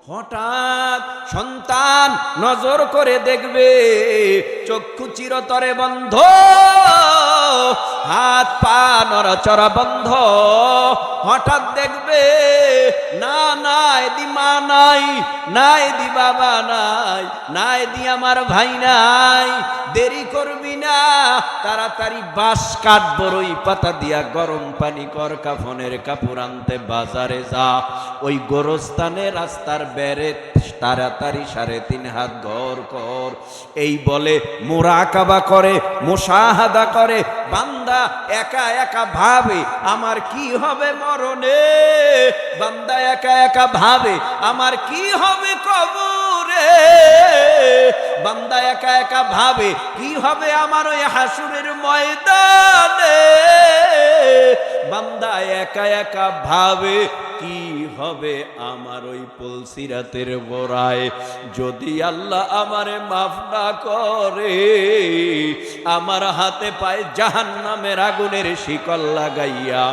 হঠাৎ সন্তান নজর করে দেখবে চক্ষু চিরতরে বন্ধ, হাত পা নড়াচড়া বন্ধ। হঠাৎ দেখবে না নাই দি মা নাই, নাই দি বাবা নাই, নাই দি আমার ভাই নাই। দেরি করবি না, তাড়াতাড়ি বাঁশ কাঠ বড়ই পাতা দিয়া গরম পানি কর, কাফনের কাপড় আনতে বাজারে যা। ওই গোরস্থানে রাস্তার বেড়ে তাড়াতাড়ি 3.5 হাত ঘর কর। এই বলে মুরাকাবা করে, মুশাহাদা করে। বান্দা একা একা ভাবে আমার কি হবে মরণে, বান্দা একা একা ভাবে আমার কি হবে কবরে, বান্দা একা একা ভাবে কি হবে আমার ওই হাসুরের ময়দানে, বান্দা একা একা ভাবে কি হবে আমার ওই পুলসিরাতের গোড়ায়। যদি আল্লাহ আমারে মাফ না করে, আমার হাতে পায়ে জাহান্নামের আগুনের শিকল লাগাইয়া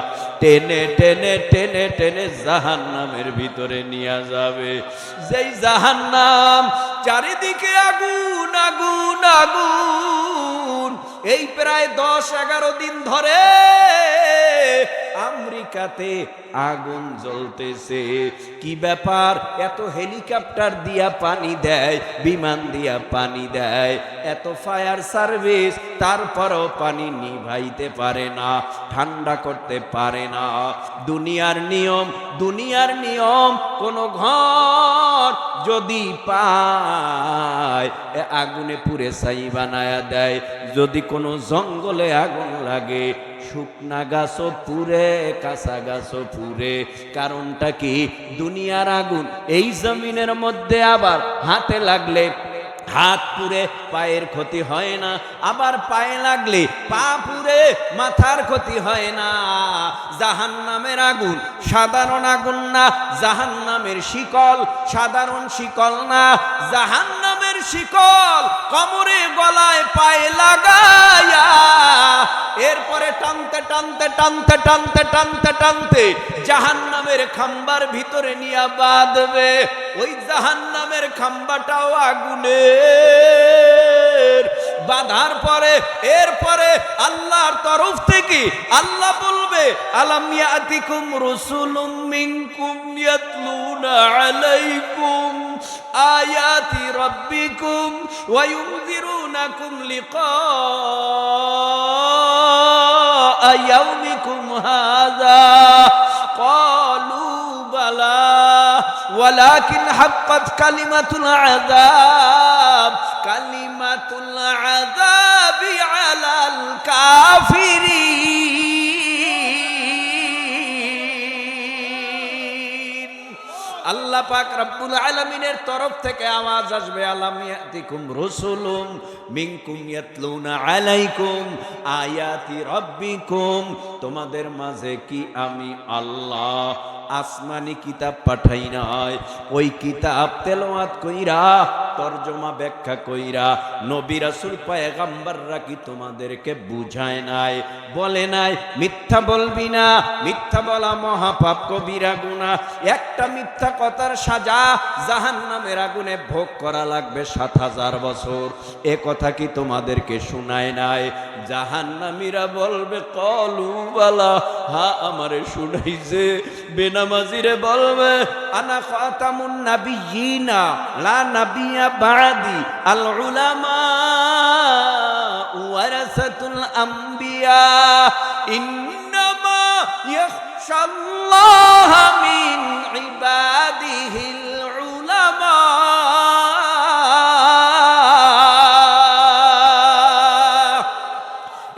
টেনে টেনে টেনে টেনে জাহান্নামের ভিতরে নিয়ে যাবে। যেই জাহান্নাম চারিদিকে আগুন আগুন আগুন, এই প্রায় 10-11 দিন ধরে আমেরিকাতে আগুন জ্বলতেছে। কি ব্যাপার? এত হেলিকপ্টার দিয়া পানি দেয়, বিমান দিয়া পানি দেয়, এত ফায়ার সার্ভিস, তারপরও পানি নিভাইতে পারে না, ঠান্ডা করতে পারে না। দুনিয়ার নিয়ম, দুনিয়ার নিয়ম, কোন ঘর যদি পায় আগুনে পুড়ে ছাই বানায়া দেয়। যদি কোনো জঙ্গলে আগুন লাগে, শুকনা গাছও পুড়ে, কাঁচা গাছও পুড়ে। কারণটা কি? দুনিয়ার আগুন এই জমিনের মধ্যে আবার হাতে লাগলে হাত পুড়ে পায়ের ক্ষতি হয় না, আবার পায়ে লাগলে পা পুড়ে মাথার ক্ষতি হয় না। জাহান্নামের আগুন সাধারণ আগুন না, জাহান্নামের শিকল সাধারণ শিকল না। জাহান্নামের শিকল কোমরে গলায় পায়ে লাগায়া এরপরে টানতে টানতে টানতে টানতে টানতে টানতে জাহান্নামের খাম্বার ভিতরে নিয়ে বাঁধবে। ওই জাহান্নামের খাম্বাটাও আগুনের। বাঁধার পরে এরপরে আল্লাহর তরফ থেকে আল্লাহ বলবে, আলাম ইয়াতিকুম রাসূলুম মিনকুম ইয়াতলুনা আলাইকুম আয়াতি রাব্বিকুম ওয়া ইউনযিরুনাকুম লিকা ইয়াউমিকুম হাযা ক্বালু বালা ওয়ালাকিন হাক্কাত কালিমাতুল আযাব কালিমাতুল আযাবি আলাল কাফিরিন। আল্লাহ পাক রব্বুল আলামিনের তরফ থেকে আওয়াজ আসবে, আলাম ইয়াতিকুম রাসূলুম মিনকুম ইয়াতলুনা আলাইকুম আয়াতি রাব্বিকুম। তোমাদের মাঝে কি আমি আল্লাহ আসমানি কিতাব পাঠাই নাই? ওই কিতাব তেলাওয়াত কইরা তরজমা ব্যাখ্যা কইরা নবী রাসূল পয়গম্বররা কি তোমাদেরকে বুঝায় নাই? বলে নাই? মিথ্যা বলবি না, মিথ্যা বলা মহাপাপ, কবিরা গুনাহ। একটা মিথ্যা কথার সাজা জাহান্নামের আগুনে ভোগ করা লাগবে 7000 বছর। এ কথা কি তোমাদেরকে শোনায় নাই? জাহান্নামীরা বলবে কলু বালা, হ্যাঁ আমারে শুনাইছে। বেনামাজিরে বলবে আনা খাতামুন নাবিয়িনা লা নাবিয়্যা বাদি, আল উলামা ওয়ারাসাতুল আমবিয়া, ইন্নামা ইয়াখশাল্লাহ মিন ইবাদিহিল উলামা।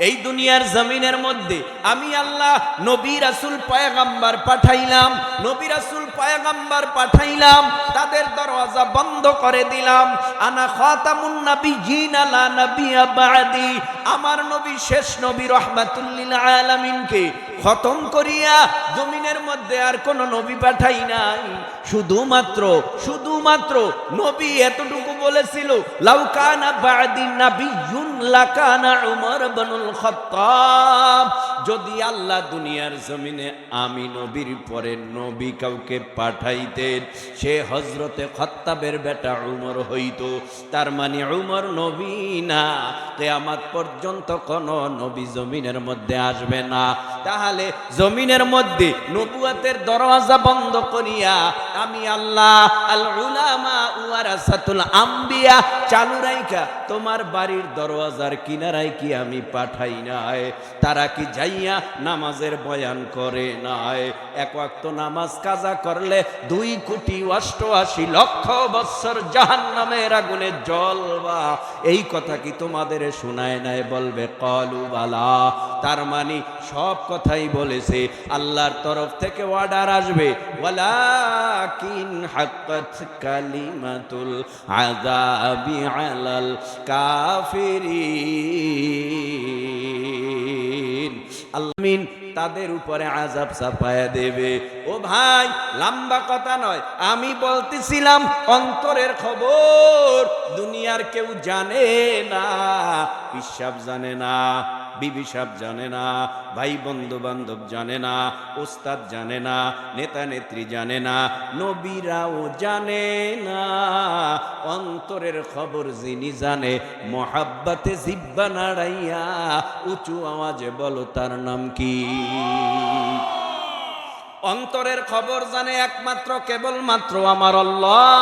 এই দুনিয়ার জমিনের মধ্যে আমি আল্লাহ নবী রাসূল পয়গম্বর পাঠাইলাম, নবী রাসূল পয়গম্বর পাঠাইলাম, তাদের দরওয়াজা বন্ধ করে দিলাম। আনা খাতামুন নাবিয়্যিনা লা নাবিয়্যা বাদি, আমার নবী শেষ নবী রাহমাতুল লিল আলামিনকে খতম করিয়া জমিনের মধ্যে আর কোন নবী পাঠাই নাই। শুধুমাত্র নবী এতটুকু বলেছিল, লাউ কানা বাদি নাবিয়্যুন লাকানা উমর ইবনুল খাত্তাব। যদি আল্লাহ দুনিয়ার জমিনে আমি নবীর পরে নবী কাউকে পাঠাইতেন, সে হযরতে খাত্তাবের বেটা উমর হইতো। তার মানে উমর নবী না, কিয়ামত পর্যন্ত কোন নবী জমিনের মধ্যে আসবে না। তাহলে জমিনের মধ্যে নবুয়তের দরওয়াজা বন্ধ করিয়া আমি আল্লাহ আল উলামা ওয়ারাসাতুল আম্বিয়া চালু রাইখা তোমার বাড়ির দরওয়াজার কিনারায় কি আমি পাঠাই নাই? তারা কি যাইয়া নামাজের বয়ান করে নাই? এক ওয়াক্ত নামাজ কাজা করলে 2,88,00,000 বৎসর জাহান্নামের আগুনে জ্বলবা, এই কথা কি তোমাদের শোনায় নাই? বলবে ক্বালু বালা। তার মানে সব কথাই বলেছে, আল্লাহর তরফ থেকে অর্ডার আসবে, ওয়ালাকিন হাক্কাত কালিমাতুল আযাবি আলাল কাফিরিন। আল্লাহ তাদের উপরে আযাব চাপায়া দেবে। ও ভাই, লম্বা কথা নয়, আমি বলতেছিলাম অন্তরের খবর দুনিয়ার কেউ জানে না। পিসাব জানে না, বিবি সাহেব জানে না, ভাই বন্ধু বান্ধব জানে না, ওস্তাদ জানে না, নেতা নেত্রী জানে না, নবীরাও জানে না। অন্তরের খবর যিনি জানে, মোহাব্বতে জিব্বা নাড়াইয়া উঁচু আওয়াজে বলো তার নাম কি? অন্তরের খবর জানে একমাত্র কেবলমাত্র আমার আল্লাহ।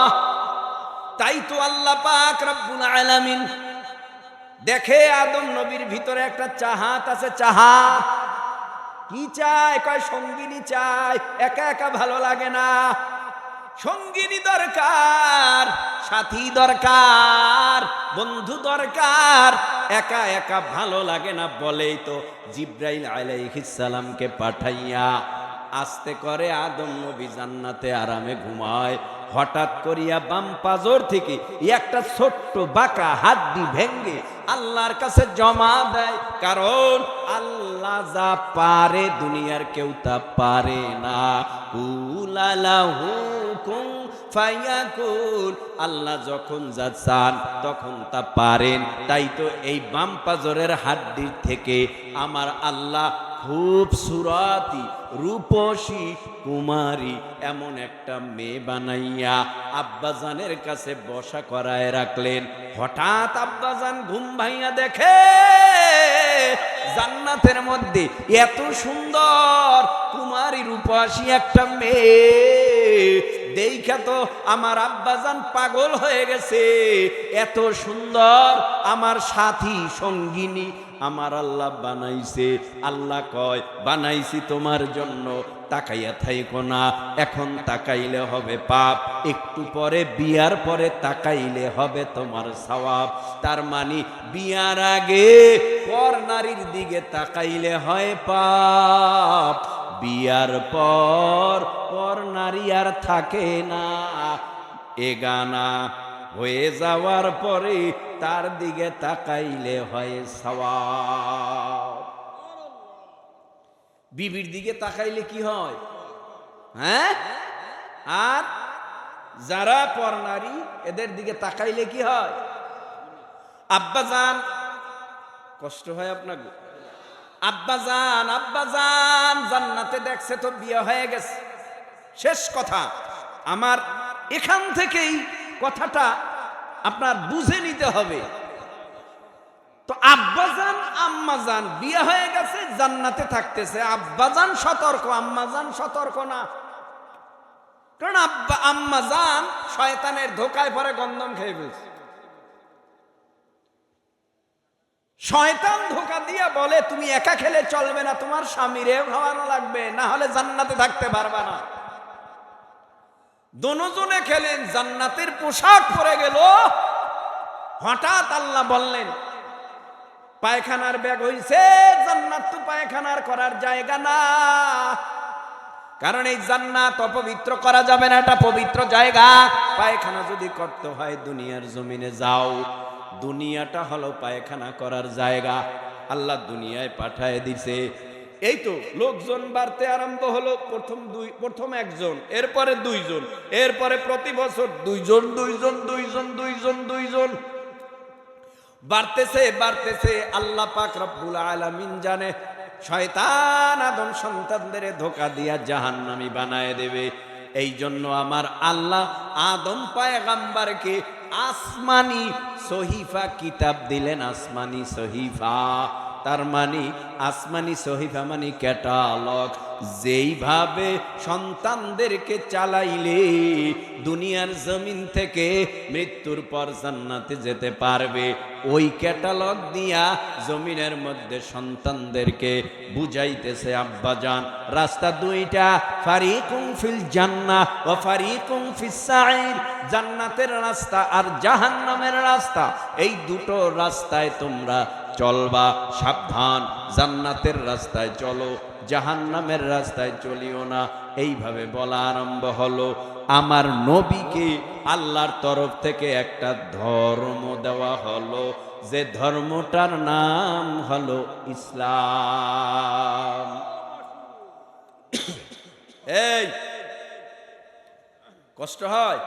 তাই তো আল্লাহ পাক রব্বুল আলামিন দেখে আদম নবীর ভিতরে একটা চাহাত আছে। চাহাত কি চায়? কয় সঙ্গিনী চায়। একা একা ভালো লাগে না, সঙ্গিনী দরকার, সাথী দরকার, বন্ধু দরকার। একা একা ভালো লাগে না বলেই তো জিব্রাইল আলাইহিস সালামকে পাঠাইয়া আস্তে করে আদম নবী জান্নাতে আরামে ঘুমায়। হঠাৎ করিয়া বাম পাজর থেকে একটা ছোট্ট বাঁকা হাড্ডি ভেঙ্গে আল্লাহর কাছে জমা দেয়। কারণ আল্লাহ যা পারে দুনিয়ার কেউ তা পারে না। কুলালাহু কুন ফায়াকুন, আল্লাহ যখন যা চান তখন তা পারেন। তাই তো এই বাম পাজরের হাড্ডির থেকে আমার আল্লাহ খুব সুরাতি রূপসী কুমারী এমন একটা মেয়ে বানাইয়া আব্বাজানের কাছে বসা করায় রাখলেন। হঠাৎ আব্বাজান ঘুম ভাইয়া দেখে জান্নাতের মধ্যে এত সুন্দর কুমারী রূপসী একটা মেয়ে। দেখা তো আমার আব্বাজান পাগল হয়ে গেছে। এত সুন্দর আমার সাথী সঙ্গিনী আমার আল্লাহ বানাইছে। আল্লাহ কয় বানাইছি তোমার জন্য, তাকাইয়া থাইকো না। এখন তাকাইলে হবে পাপ, একটু পরে বিয়ার পরে তাকাইলে হবে তোমার সওয়াব। তার মানে বিয়ার আগে পর নারীর দিকে তাকাইলে হয় পাপ, বিয়ার পর পর নারী আর থাকে না। এগানা হয়ে যাওয়ার পরে তার দিকে তাকাইলে হয় সওয়াব। বিবির দিকে তাকাইলে কি হয়? হ্যাঁ, আর যারা পর নারী এদের দিকে তাকাইলে কি হয়? আব্বাজান কষ্ট হয় আপনাকে? আব্বাজান আব্বাজান জান্নাতে দেখছে তো বিয়ে হয়ে গেছে। শেষ কথা আমার এখান থেকেই কথাটা আপনার বুঝে নিতে হবে। তো আব্বাজান আম্মাজান বিয়ে হয়ে গেছে, জান্নাতে থাকতেছে। আব্বাজান সতর্ক, আম্মাজান সতর্ক না। কারণ আম্মাজান শয়তানের ধোকায় পরে গন্ধম খেয়ে ফেলছে। শয়তান ধোকা দিয়া বলে তুমি একা খেলে চলবে না, তোমার স্বামীরেও খাওয়ানো লাগবে, না হলে জান্নাতে থাকতে পারবা না। দুজনে খেলেন, জান্নাতের পোশাক পরে গেল। হঠাৎ আল্লাহ বললেন পায়খানার ব্যাগ হইছে। জান্নাত তো পায়খানার করার জায়গা না, কারণ এই জান্নাত অপবিত্র করা যাবে না, এটা পবিত্র জায়গা। পায়খানা যদি করতে হয় দুনিয়ার জমিনে যাও, দুনিয়াটা হলো পায়খানা করার জায়গা। আল্লাহ দুনিয়ায় পাঠায় দিছে। এই তো লোকজন বাড়তে আরম্ভ হলো। প্রথম একজন, এরপরে দুইজন, এরপরে প্রতি বছর দুইজন বাড়তেছে বাড়তেছে। আল্লাহ পাক রব্বুল আলামিন জানে শয়তান আদম সন্তানদের ধোঁকা দিয়া জাহান্নামী বানায় দেবে। এই জন্য আমার আল্লাহ আদম পয়গম্বরকে আসমানি সহিফা কিতাব দিলেন। আসমানি সহিফা তার মানে আসমানি সহিফা মানে ক্যাটালগ। যেইভাবে সন্তানদেরকে চালাইলে দুনিয়ার জমিন থেকে মৃত্যুর পর জান্নাতে যেতে পারবে, ওই ক্যাটালগ দিয়া জমিনের মধ্যে সন্তানদেরকে বুঝাইতেছে আব্বাজান রাস্তা দুইটা, ফারিকুম ফিল জান্নাহ ওয়া ফারিকুম ফিস সাঈর, জান্নাতের রাস্তা আর জাহান্নামের রাস্তা, এই দুটো রাস্তায় তোমরা চলবা, সাবধান, জান্নাতের রাস্তায় চলো, জাহান্নামের রাস্তায় চলিও না। এইভাবে বলা আরম্ভ হলো। আমার নবীকে আল্লাহর তরফ থেকে একটা ধর্ম দেওয়া হলো, যে ধর্মটার নাম হলো ইসলাম। এই কষ্ট হয়,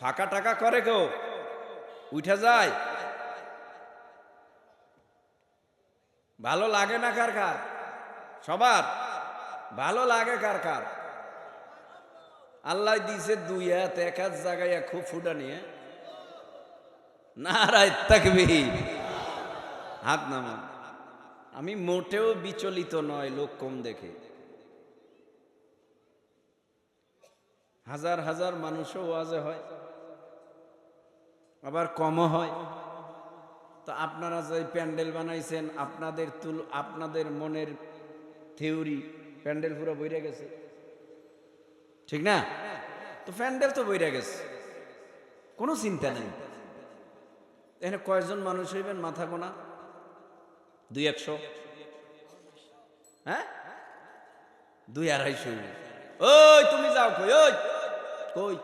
ফাঁকা টাকা করে কেউ উঠে যায়, ভালো লাগে না কার কার? সবার ভালো লাগে কার কার? আল্লাহ দিছে দুই হাত, এক হাত জায়গায় খুব ফুটা নিয়ে নারায়ে তাকবীর, হাত নামান। আমি মোটেও বিচলিত নয় লোক কম দেখে, হাজার হাজার মানুষও ওয়াজে হয়, আবার কমও হয়। তো আপনারা যে প্যান্ডেল বানাইছেন, আপনাদের মনের থিওরি প্যান্ডেল পুরো বইরা গেছে, ঠিক না? তো প্যান্ডেল তো বইরা গেছে, কোনো চিন্তা নেই। এখানে কয়জন মানুষ হইবেন মাথা গোনা? 200-100, হ্যাঁ 200-250। ওই তুমি যাও কই? ওই কই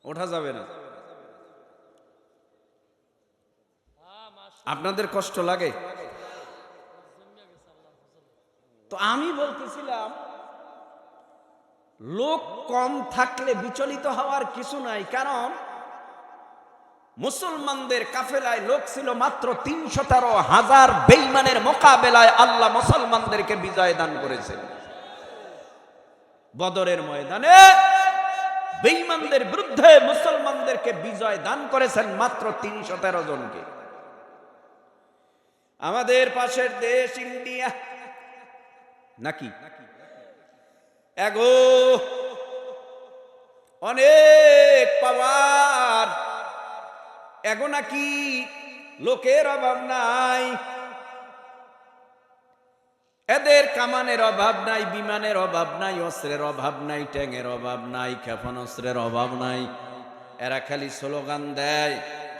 ওঠা যাবে না। আপনাদের কষ্ট লাগে? তো আমি বলতেছিলাম লোক কম থাকলে বিচলিত হওয়ার কিছু নাই, কারণ মুসলমানদের কাফেলায় লোক ছিল মাত্র 313,000। বেঈমানের মোকাবেলায় আল্লাহ মুসলমানদেরকে বিজয় দান করেছেন। বদরের ময়দানে বেঈমানদের বিরুদ্ধে মুসলমানদেরকে বিজয় দান করেছেন মাত্র 313 জনকে। আমাদের পাশের দেশ ইন্ডিয়া নাকি এগো অনেক পাওয়ার, এগো নাকি লোকের অভাব নাই, এদের কামানের অভাব নাই, বিমানের অভাব নাই, অস্ত্রের অভাব নাই, ট্যাঙ্কের অভাব নাই, ক্ষেপণাস্ত্রের অভাব নাই। এরা খালি স্লোগান দেয়,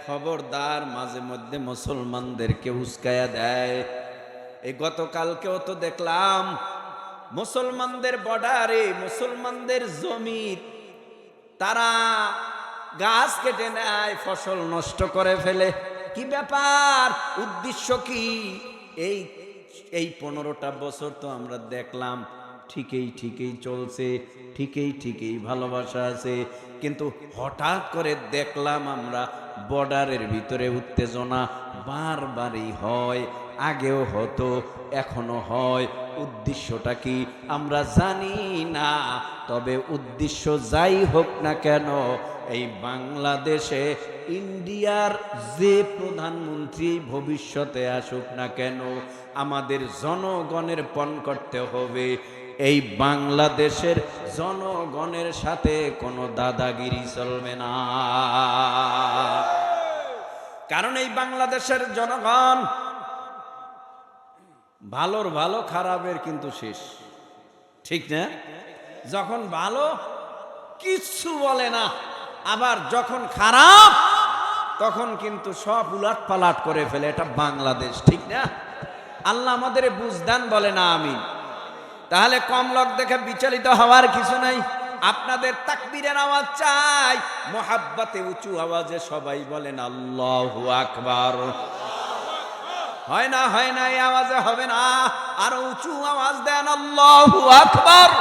খবরদার, মাঝে মধ্যে মুসলমানদেরকে উস্কায়া দেয়। এই গতকালকেও তো দেখলাম মুসলমানদের বর্ডারে, মুসলমানদের জমির তারা গাছ কেটে নেয়, ফসল নষ্ট করে ফেলে। কি ব্যাপার? উদ্দেশ্য কি? এই 15টা বছর তো আমরা দেখলাম ঠিকই চলছে, ঠিকই ভালোবাসা আছে, কিন্তু হঠাৎ করে দেখলাম আমরা বর্ডারের ভিতরে উত্তেজনা বারবারই হয়, আগেও হতো, এখনো হয়। উদ্দেশ্যটা কি আমরা জানি না, তবে উদ্দেশ্য যাই হোক না কেন, এই বাংলাদেশে ইন্ডিয়ার যে প্রধানমন্ত্রী ভবিষ্যতে আসুক না কেন, আমাদের জনগণের পণ করতে হবে এই বাংলাদেশের জনগণের সাথে কোনো দাদাগিরি চলবে না। কারণ এই বাংলাদেশের জনগণ ভালোর ভালো, খারাপের কিন্তু শেষ, ঠিক না? যখন ভালো কিচ্ছু বলে না, আবার যখন খারাপ তখন কিন্তু সব উলাট পালাট করে ফেলে। এটা বাংলাদেশ, ঠিক না? আল্লাহ আমাদের বুঝদান বলে না আমিন। তাহলে কম লোক দেখে বিচলিত হওয়ার কিছু নাই। আপনাদের তাকবীরের আওয়াজ চাই, মোহাব্বতে উঁচু আওয়াজে সবাই বলেন আল্লাহু আকবার। হয় না এই আওয়াজে হবে না, আরো উঁচু আওয়াজ দেন আল্লাহু আকবার।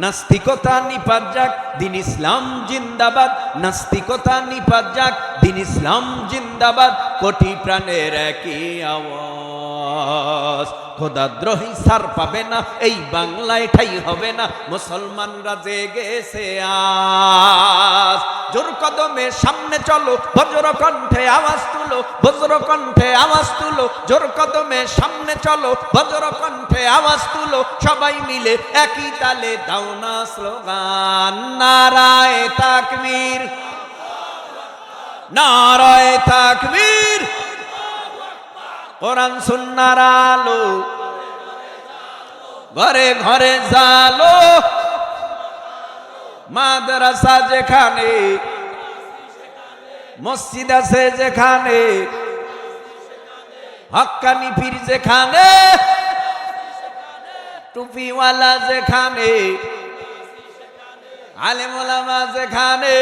নাস্তিকতা নিপাত যাক, দিন ইসলাম জিন্দাবাদ। নাস্তিকতা নিপাত যাক, দিন ইসলাম জিন্দাবাদ। কোটি প্রাণের একই আওয়াজ। খোদাদ্রোহী সার পাবে না, এই বাংলায় ঠাই হবে না, মুসলমানরা জেগেছে আজ। জোর কদমে সামনে চলো, বজ্র কণ্ঠে আওয়াজ তুলো, বজ্র কণ্ঠে আওয়াজ তুলো, জোর কদমে সামনে চলো, বজ্র কণ্ঠে আওয়াজ তুলো, সবাই মিলে একই তালে দাও না স্লোগান, নারায়ে তাকবীর, নারায়ে তাকবীর। কোরআন সুন্নাহর আলো ঘরে ঘরে জালো, মাদ্রাসা যেখানে, মসজিদ আছে যেখানে, হক্কানি পীর যেখানে, টুপিওয়ালা যেখানে, আলেম ওলামা যেখানে।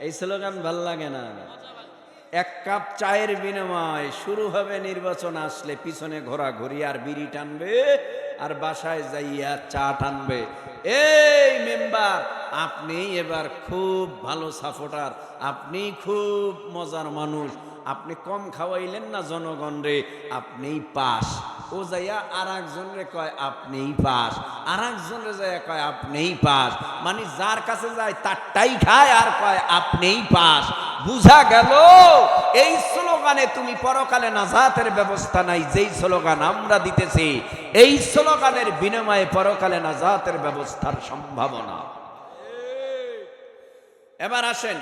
এই স্লোগান ভাল লাগে না? এক কাপ চায়ের বিনিময়ে শুরু হবে নির্বাচন আসলে, পিছনে ঘোরাঘুরি আর বিড়ি টানবে আর বাসায় যাইয়া চা টানবে। এই মেম্বার, আপনি এবার খুব ভালো সাপোর্টার, আপনি খুব মজার মানুষ, আপনি কম খাওয়াইলেন না জনগণ রে, আপনিই পাস। ও যাইয়া আর একজন রে কয় আপনিই পাস, আর একজন রে যাইয়া কয় আপনিই পাস, মানে যার কাছে যায় তারটাই খায় আর কয় আপনিই পাস। বুঝা গেল এই স্লোগানে তুমি পরকালে নাজাতের ব্যবস্থা নাই। যেই স্লোগান আমরা দিতেছি, এই স্লোগানের বিনিময়ে পরকালে নাজাতের ব্যবস্থার সম্ভাবনা। এবার আসেন,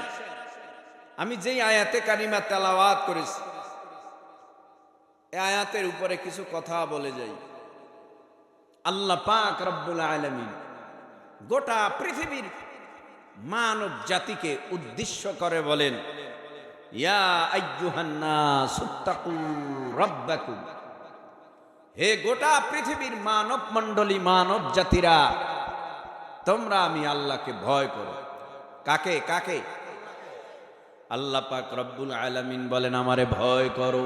আমি যেই আয়াতে কারিমা তেলাওয়াত করেছি, এই আয়াতের উপরে কিছু কথা বলে যাই। আল্লাহ পাক রব্বুল আলামিন গোটা পৃথিবীর মানব জাতিকে উদ্দেশ্য করে বলেন, ইয়া আইয়ুহান নাস ইত্তাকু রাব্বাকুম। হে গোটা পৃথিবীর মানব মণ্ডলী, মানব জাতিরা, তোমরা আমি আল্লাহকে ভয় করো। কাকে? কাকে? আল্লাহ পাক রব্বুল আলামিন বলেন আমারে ভয় করো।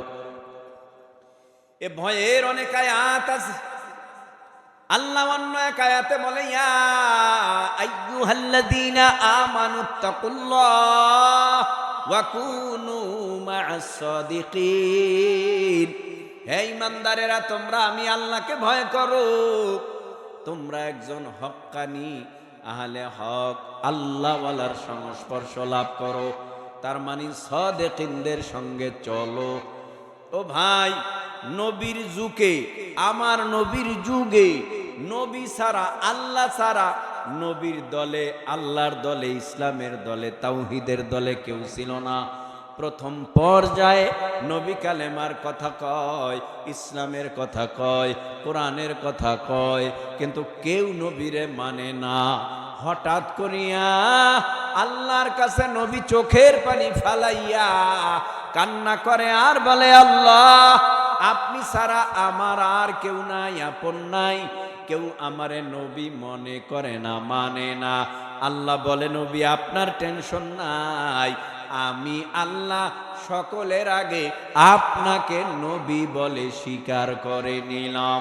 এ ভয়ের অনেক আয়াত আছে। আল্লাহ অন্য এক আয়াতে বলে, ইয়া আইয়ুহাল্লাযীনা আমানুত্তাকুল্লাহ ওয়া কুনু মা'আস সাদিকিন। হে ঈমানদারেরা, তোমরা আমি আল্লাহকে ভয় করো, তোমরা একজন হক্কানি আহলে হক আল্লাহওয়ালার সংস্পর্শ লাভ করো, তার মানে সাদিকিনদের সঙ্গে চলো। ও ভাই, নবীর যুগে, আমার নবীর যুগে, নবী ছাড়া, আল্লাহ ছাড়া, নবীর দলে, আল্লাহর দলে, ইসলামের দলে, তাওহীদের দলে কেউ ছিল না। প্রথম পর্যায়ে নবী কালেমার কথা কয়, ইসলামের কথা কয়, কোরআনের কথা কয়, কিন্তু কেউ নবীরে মানে না। হঠাৎ করিয়া আল্লাহর কাছে নবী চোখের পানি ফালাইয়া কান্না করে আর বলে, আল্লাহ আপনি ছাড়া আমার আর কেউ নাই, আপন নাই, কেউ আমারে নবী মনে করে না, মানে না। আল্লাহ বলে, নবী আপনার টেনশন নাই, আমি আল্লাহ সকলের আগে আপনাকে নবী বলে স্বীকার করে নিলাম।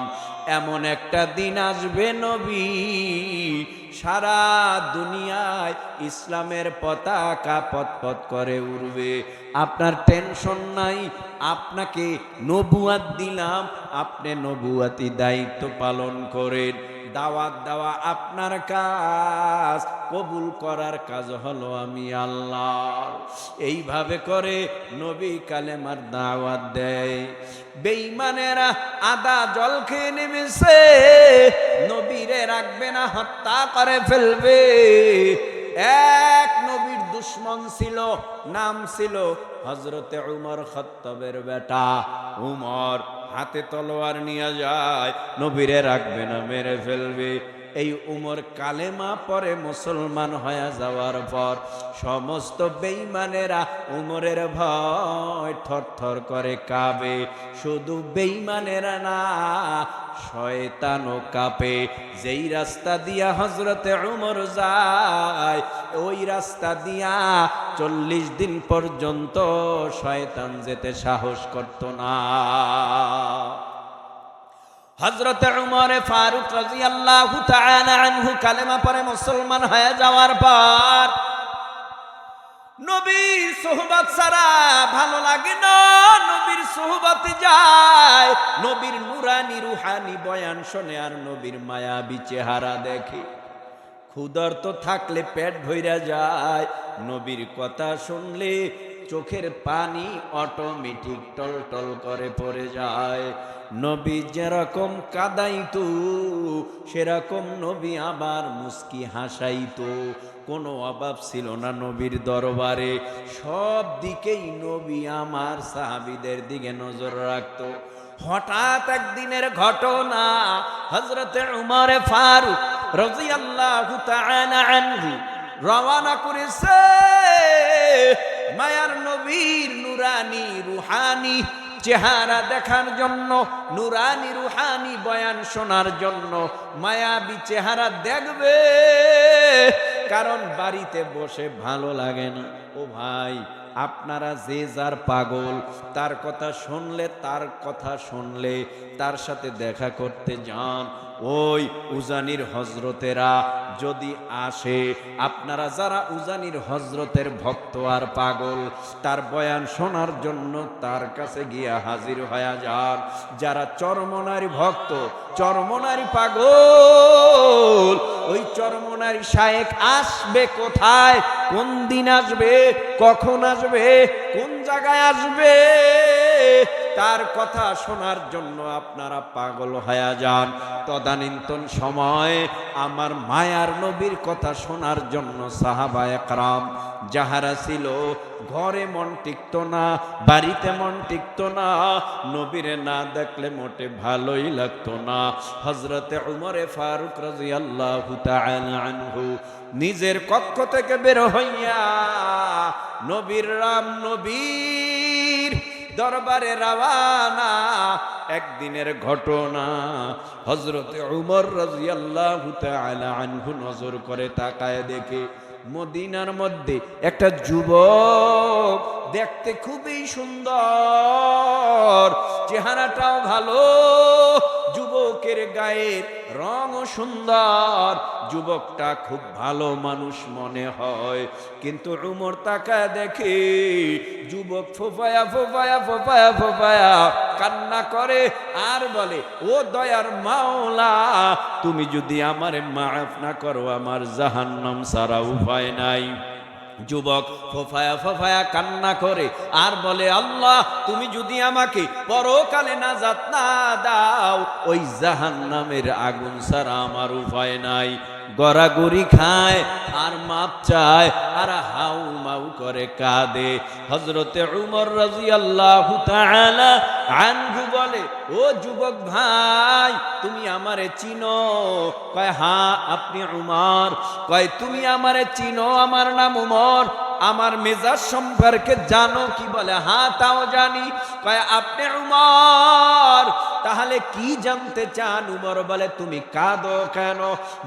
এমন একটা দিন আসবে নবী, সারা দুনিয়ায় ইসলামের পতাকা পতপত করে উড়বে। আপনার টেনশন নাই, আপনাকে নবুয়াত দিলাম, আপনি নবুয়াতি দায়িত্ব পালন করেন। দাওয়াত দেওয়া আপনার কাজ, কবুল করার কাজ হলো আমি আল্লাহ। এইভাবে করে নবী কালেমার দাওয়াত দেয়। বেঈমানেরা আদা জল খেয়ে নেমেছে, নবীরে রাখবে না, হত্যা করে ফেলবে। এক নবীর দুশ্মন ছিল, নাম ছিল হযরতে উমর, খাত্তাবের বেটা উমর। হাতে তলোয়ার নিয়ে যায়, নবীরে রাখবে না, মেরে ফেলবে। এই উমর কালেমা পরে মুসলমান হয়ে যাওয়ার পর সমস্ত বেঈমানেরা উমরের ভয় থরথর করে কাঁপে। শুধু বেঈমানেরা না, শয়তানও কাঁপে। যেই রাস্তা দিয়া হযরতে উমর যায়, ওই রাস্তা দিয়া 40 দিন পর্যন্ত শয়তান যেতে সাহস করত না। হযরতে উমর ফারুক রাদিয়াল্লাহু তাআলা আনহু কালেমা পড়ে মুসলমান হয়ে যাওয়ার পর নবীর সোহবত ছাড়া ভালো লাগে না, নবীর সোহবতে যায়, নবীর নুরানি রুহানি বয়ান শোনে আর নবীর মায়াবী চেহারা দেখে। ক্ষুধার্ত থাকলে পেট ভইরা যায়, নবীর কথা শুনলে চোখের পানি অটোমেটিক টলটল করে পড়ে যায়। নবী যেরকম কাঁদাইতো সেরকম নবী আবার মুস্কি হাসাইতো। কোনো অভাব ছিল না নবীর দরবারে, সব দিকেই নবী আমার সাহাবীদের দিকে নজর রাখতো। হঠাৎ একদিনের ঘটনা, হযরতে উমর ফারুক রাদিয়াল্লাহু তাআলা আনহু রওনা করেছে মায়ার নবীর নুরানি রুহানি চেহারা দেখার জন্য, নুরানি রুহানি বয়ান শোনার জন্য, মায়াবী চেহারা দেখবে। কারণ বাড়িতে বসে ভালো লাগে না। ও ভাই, আপনারা যে যার পাগল, তার কথা শুনলে তার সাথে দেখা করতে যান। ওই উজানির হজরতেরা যদি আসে, আপনারা যারা উজানির হজরতের ভক্ত আর পাগল, তার বয়ান শোনার জন্য তার কাছে গিয়া হাজির হয়ে যান। যারা চরমনারী ভক্ত, চরমনারী পাগল, ওই চরমনারী শায়েখ আসবে কোথায়, কোন দিন আসবে, কখন আসবে, কোন জায়গায় আসবে, তার কথা শোনার জন্য আপনারা পাগল হয়ে যান। তদানীন্তন সময় আমার মায়ার নবীর কথা শোনার জন্য সাহাবায়ে কেরাম যাহারা ছিল, ঘরে মন টিকত না, বাড়িতে মন টিকত না, নবীরে না দেখলে মোটে ভালোই লাগতো না। হযরতে উমরে ফারুক রাদিয়াল্লাহু তাআলা আনহু নিজের কক্ষ থেকে বের হইয়া নবীর দরবারে রওয়ানা। একদিনের ঘটনা, হযরতে উমর রাদিয়াল্লাহু তাআলা আনহু নজর করে তাকায় দেখে মদিনার মধ্যে একটা যুবক, দেখতে খুবই সুন্দর, চেহারাটাও ভালো, যুবকের গায়ের রঙও সুন্দর, যুবকটা খুব ভালো মানুষ মনে হয়। কিন্তু উমর তাকায় দেখে যুবক ফোফায়া কান্না করে আর বলে, ও দয়ার মাওলা, তুমি যদি আমারে মাফ না করো আমার জাহান্নাম ছাড়া উপায় নাই। যুবক ফোফায়া কান্না করে আর বলে, আল্লাহ, তুমি যদি আমাকে পরকালে নাজাত না দাও, ওই জাহান্নামের আগুন ছাড়া আমার উপায় নাই। গড়াগড়ি খায় আর মাপ চায় আর হাউ মাউ করে কাঁদে। হযরতে উমর রাদিয়াল্লাহু তাআলা আনহু বলে, ও যুবক ভাই, তুমি আমারে চিনো? কয়, হ্যাঁ, আপনি উমর। কয়, তুমি আমারে চিনো? আমার নাম উমর। আমার মেজাজ সম্পর্কে জানো কি? বলে, হ্যাঁ, তাও জানি। কয়, আপনি উমর, তাহলে কি জানতে চান? উমর বলে, তুমি কাঁদো কেন?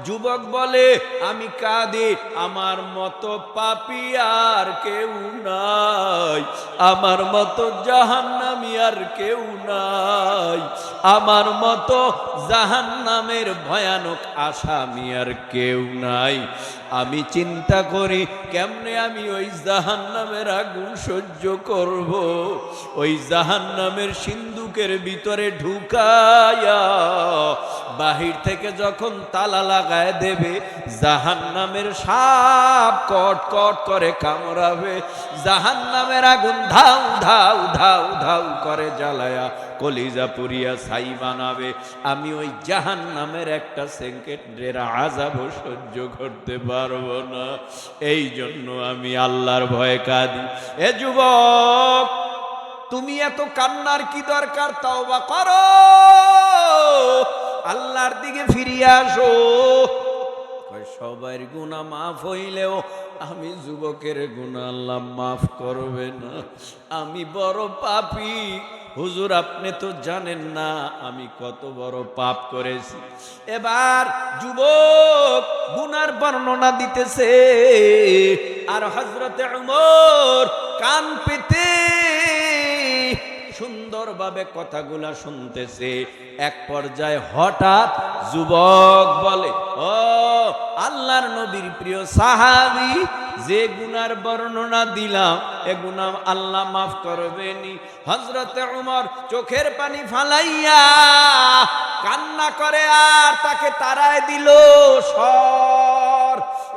যুবক বলে, আমি কাঁদি, আমার মতো পাপী আর কেউ নাই, আমার মতো জাহান্নামী আর কেউ নাই, আমার মতো জাহান্নামের ভয়ানক আসামি আর কেউ নাই। আমি চিন্তা করি কেমনে আমি ওই জাহান্নামের আগুন সহ্য করব। ওই জাহান্নামের সিন্ধুকের ভিতরে ঢুকায়া বাহির থেকে যখন তালা লাগায় দেবে, জাহান্নামের সাপ কট কট করে কামড়াবে, জাহান্নামের আগুন ধাউ ধাউ ধাউ ধাউ করে জ্বালায়া কলিজা পুরিয়া ছাই বানাবে। আমি ওই জাহান্নামের একটা সেকেন্ডের আযাব সহ্য করতে পারবো না। এই জন্য আমি আল্লাহর ভয়ে কাঁদি। এ যুবক, তুমি এত কান্নার কি দরকার? তওবা করো, আল্লাহর দিকে ফিরিয়ে আসো। সবার গুনাহ মাফ হইলেও আমি যুবকের গুনাহ আল্লাহ মাফ করবে না। আমি বড় পাপী হুজুর, আপনি তো জানেন না আমি কত বড় পাপ করেছি। এবার যুবক গুনার বর্ণনা দিতেছে আর হযরতে উমর কান পেতে সুন্দরভাবে কথাগুলা শুনতেছে। এক পর্যায়ে হঠাৎ যুবক বলে, ও আল্লাহর নবীর প্রিয় সাহাবী, যে গুনার বর্ণনা দিলাম এ গুনাহ আল্লাহ মাফ করবেনি। হযরত ওমর চোখের পানি ফালাইয়া কান্না করে আর তাকে তাড়ায় দিল। সর,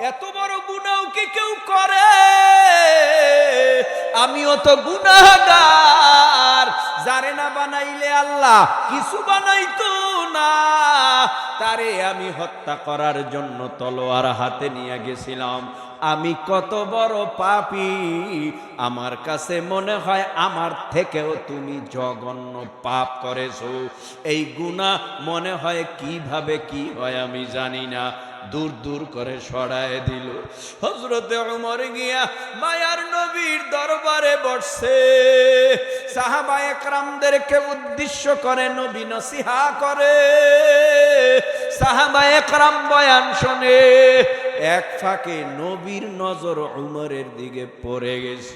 এত বড় গুনাহ কি কেউ করে? আমিও তো গুনাহগার, যারে না বানাইলে আল্লাহ কিছু বানাইতো না। তারে আমি হত্যা করার জন্য তলোয়ার হাতে নিয়ে গেছিলাম। আমি কত বড় পাপী, আমার কাছে মনে হয় আমার থেকেও তুমি জঘন্য পাপ করেছো। এই গুনাহ মনে হয় কিভাবে কি হয় আমি জানি না, দূর দূর করে সরায় দিল। হযরতে ওমর গিয়া মায়ার নবীর দরবারে বসছে। সাহাবায়ে কেরামদেরকে উদ্দেশ্য করে নবী নসিহত করে, সাহাবায়ে কেরাম বয়ান শুনে। এক ফাঁকে নবীর নজর উমরের দিকে পড়ে গেছে।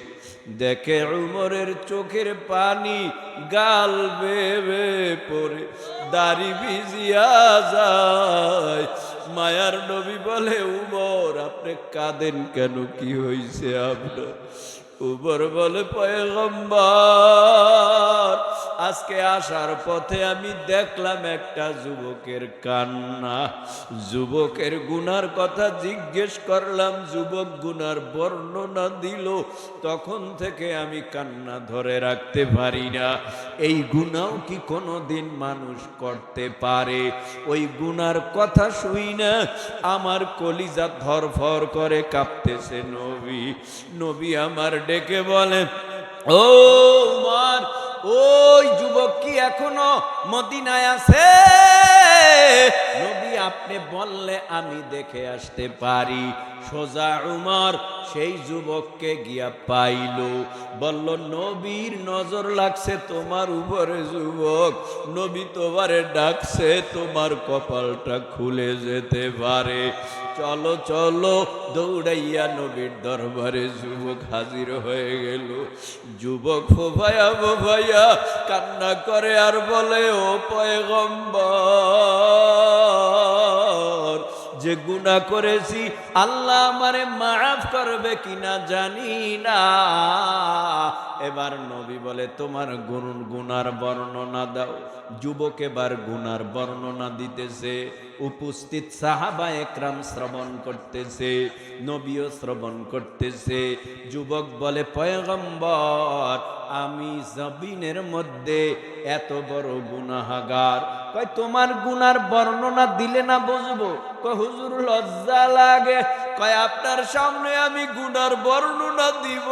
দেখে উমরের চোখের পানি গাল বেয়ে পড়ে দাড়ি ভিজিয়া যায়। মায়ার নবী বলে, উমর আপনি কাঁদেন কেন, কি হয়েছে আপনার? উমর বলে, পয়গম্বর আজকে আসার পথে আমি দেখলাম একটা যুবকের কান্না। যুবকের গুনার কথা জিজ্ঞেস করলাম, যুবক গুনার বর্ণনা দিল। তখন থেকে আমি কান্না ধরে রাখতে পারি না। এই গুনাও কি কোনোদিন মানুষ করতে পারে? ওই গুনার কথা শুই না আমার কলিজা ধরফর করে কাঁপতেছে। নবী আমার ডেকে বলে, ও উমর, ওই যুবক কি এখনো মদিনায় আছে? নবী আপনি বললে আমি দেখে আসতে পারি। সোজা উমর সেই যুবককে গিয়া পাইল। বলল, নবীর নজর লাগছে তোমার উপরে যুবক, নবী তোমারে ডাকছে, তোমার কপালটা খুলে যেতে পারে। চলো চলো, দৌড়াইয়া নবীর দরবারে যুবক হাজির হয়ে গেল। যুবক ফোফায়া কান্না করে আর বলে, ও পয়গম্বর, যে গুনাহ করেছি আল্লাহ আমারে মাফ করবে কিনা জানি না। এবার নবী বলে, তোমার গুনার বর্ণনা দাও। যুবক এবার গুনার বর্ণনা দিতেছে। উপস্থিত সাহাবায়ে কেরাম শ্রবণ করতেছে, নবীও শ্রবণ করতেছে। যুবক বলে, পয়গম্বর আমি জমিনের মধ্যে এত বড় গুনাহগার, কয় তোমার গুনার বর্ণনা দিলে না বুঝবো? কয় হুজুর লজ্জা লাগে। কয় আপনার সামনে আমি গুনার বর্ণনা দিব,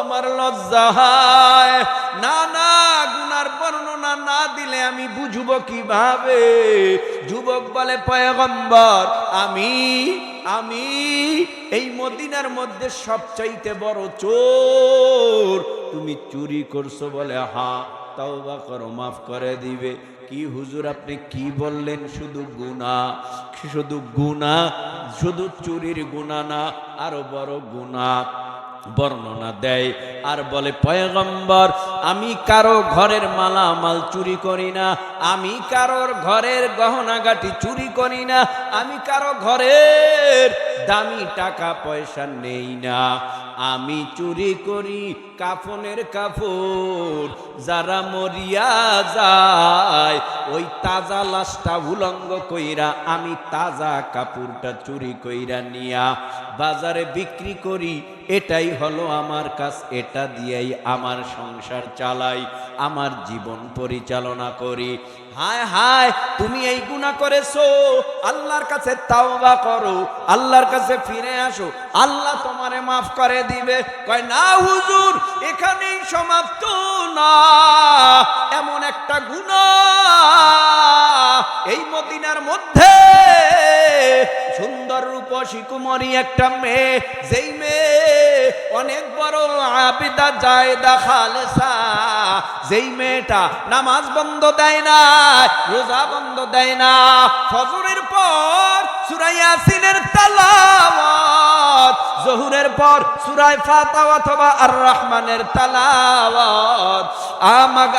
আমার লজ্জা হয়। না না, গুনার বর্ণনা না দিলে আমি বুঝবো কিভাবে? যুবক বলে, পয়গম্বর আমি এই মদিনার মধ্যে সবচাইতে বড় চোর। তুমি চুরি করছো? বলে হ্যাঁ। তওবা করো, মাফ করে দিবে। কি হুজুর আপনি কি বললেন? শুধু গুনাহ, শুধু চুরির গুনাহ না, আরো বড় গুনাহ বর্ণনা দেয়। আর বলে, পয়গম্বর আমি কারো ঘরের মালামাল চুরি করি না, আমি কারোর ঘরের গহনাগাটি চুরি করি না, আমি কারো ঘরের দামি টাকা পয়সা নেই না। আমি চুরি করি কাফনের কাপড়। যারা মরিয়া যায় ওই তাজা লাশটা উলঙ্গ কইরা আমি তাজা কাপড়টা চুরি কইরা নিয়া বাজারে বিক্রি করি। এটাই হলো আমার কাজ, এটা দিয়েই আমার সংসার চালাই, আমার জীবন পরিচালনা করি। হায় হায়, তুমি এই গুনাহ করেছো, আল্লাহর কাছে তাওবা করো, আল্লাহর কাছে ফিরে আসো, আল্লাহ তোমারে মাফ করে দিবে। কয় না হুজুর, এখানেই সমাপ্ত না, এমন একটা গুনাহ এই মদিনার মধ্যে সুন্দর রূপসী কুমারী একটা মেয়ে, যেই মেয়ে অনেক বড় আবিদা জায়েদা খালেসা, যেই মেয়েটা নামাজ বন্ধ দেয় না, রোজা বন্ধ দেয় না, ফজরের পর সূরা ইয়াসিনের তেলাওয়াত, জোহরের পর সূরা ফাতিহা অথবা আর রহমানের তেলাওয়াত,